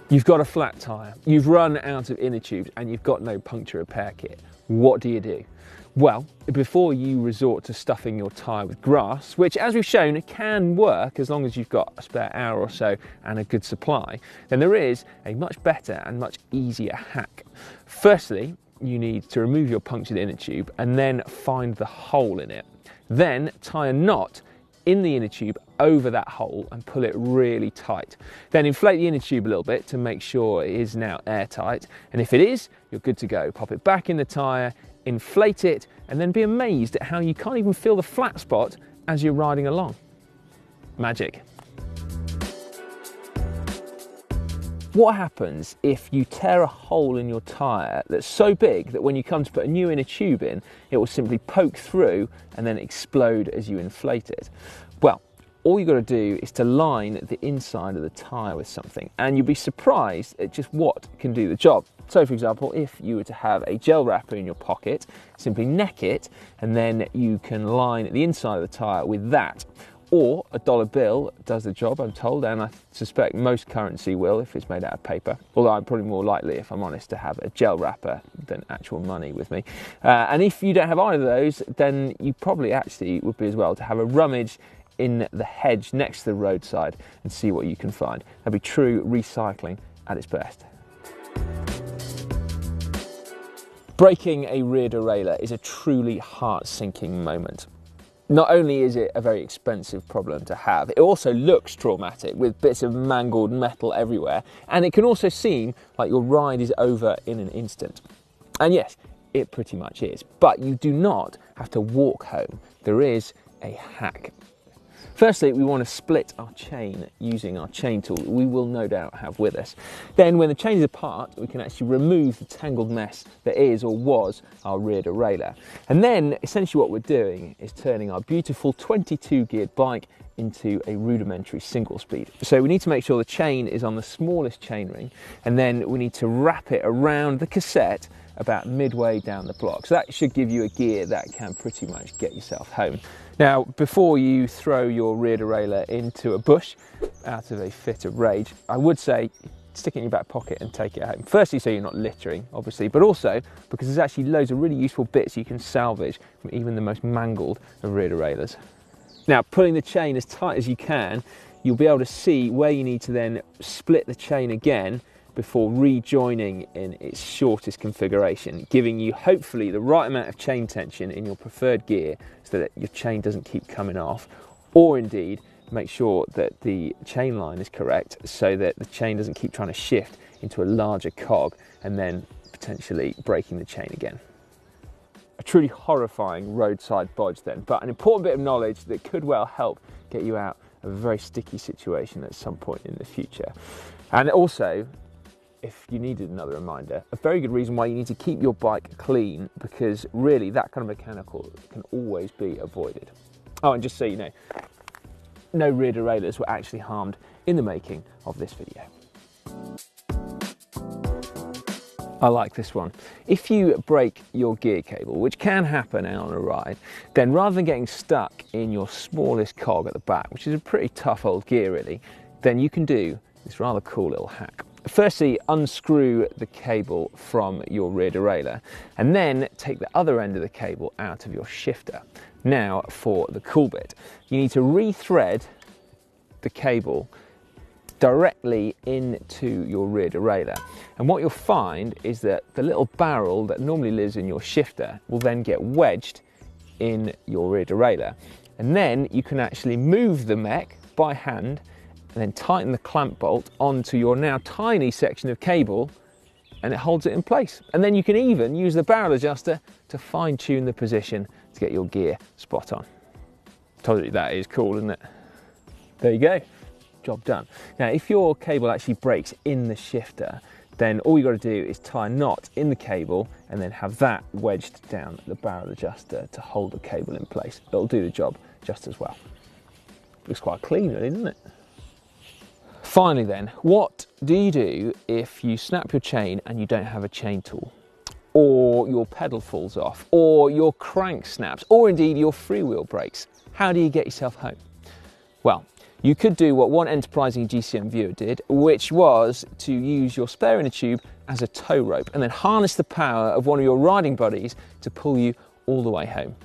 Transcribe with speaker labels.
Speaker 1: You've got a flat tyre, you've run out of inner tubes and you've got no puncture repair kit. What do? Well, before you resort to stuffing your tyre with grass, which as we've shown can work as long as you've got a spare hour or so and a good supply, then there is a much better and much easier hack. Firstly, you need to remove your punctured inner tube and then find the hole in it. Then tie a knot in the inner tube over that hole and pull it really tight. Then inflate the inner tube a little bit to make sure it is now airtight, and if it is, you're good to go. Pop it back in the tyre, inflate it, and then be amazed at how you can't even feel the flat spot as you're riding along. Magic. What happens if you tear a hole in your tyre that's so big that when you come to put a new inner tube in, it will simply poke through and then explode as you inflate it? Well, all you've got to do is to line the inside of the tyre with something, and you'll be surprised at just what can do the job. So for example, if you were to have a gel wrapper in your pocket, simply neck it and then you can line the inside of the tyre with that. Or a dollar bill does the job, I'm told, and I suspect most currency will if it's made out of paper. Although I'm probably more likely, if I'm honest, to have a gel wrapper than actual money with me. And if you don't have either of those, then you probably actually would be as well to have a rummage in the hedge next to the roadside and see what you can find. That'd be true recycling at its best. Breaking a rear derailleur is a truly heart-sinking moment. Not only is it a very expensive problem to have, it also looks traumatic with bits of mangled metal everywhere, and it can also seem like your ride is over in an instant. And yes, it pretty much is, but you do not have to walk home. There is a hack. Firstly, we want to split our chain using our chain tool that we will no doubt have with us. Then when the chain is apart, we can actually remove the tangled mess that is or was our rear derailleur. And then essentially what we're doing is turning our beautiful 22 geared bike into a rudimentary single speed. So we need to make sure the chain is on the smallest chain ring, and then we need to wrap it around the cassette about midway down the block. So that should give you a gear that can pretty much get yourself home. Now, before you throw your rear derailleur into a bush out of a fit of rage, I would say stick it in your back pocket and take it home. Firstly, so you're not littering, obviously, but also because there's actually loads of really useful bits you can salvage from even the most mangled of rear derailleurs. Now, pulling the chain as tight as you can, you'll be able to see where you need to then split the chain again before rejoining in its shortest configuration, giving you hopefully the right amount of chain tension in your preferred gear so that your chain doesn't keep coming off, or indeed make sure that the chain line is correct so that the chain doesn't keep trying to shift into a larger cog and then potentially breaking the chain again. A truly horrifying roadside bodge then, but an important bit of knowledge that could well help get you out of a very sticky situation at some point in the future. And also, if you needed another reminder, a very good reason why you need to keep your bike clean, because really that kind of mechanical can always be avoided. Oh, and just so you know, no rear derailleurs were actually harmed in the making of this video. I like this one. If you break your gear cable, which can happen out on a ride, then rather than getting stuck in your smallest cog at the back, which is a pretty tough old gear really, then you can do this rather cool little hack. Firstly, unscrew the cable from your rear derailleur and then take the other end of the cable out of your shifter. Now for the cool bit, you need to re-thread the cable directly into your rear derailleur, and what you'll find is that the little barrel that normally lives in your shifter will then get wedged in your rear derailleur, and then you can actually move the mech by hand and then tighten the clamp bolt onto your now tiny section of cable, and it holds it in place. And then you can even use the barrel adjuster to fine tune the position to get your gear spot on. Told you that is cool, isn't it? There you go, job done. Now, if your cable actually breaks in the shifter, then all you've got to do is tie a knot in the cable and then have that wedged down the barrel adjuster to hold the cable in place. It'll do the job just as well. Looks quite clean really, doesn't it? Finally then, what do you do if you snap your chain and you don't have a chain tool? Or your pedal falls off, or your crank snaps, or indeed your freewheel breaks? How do you get yourself home? Well, You could do what one enterprising GCM viewer did, which was to use your spare inner tube as a tow rope and then harness the power of one of your riding buddies to pull you all the way home.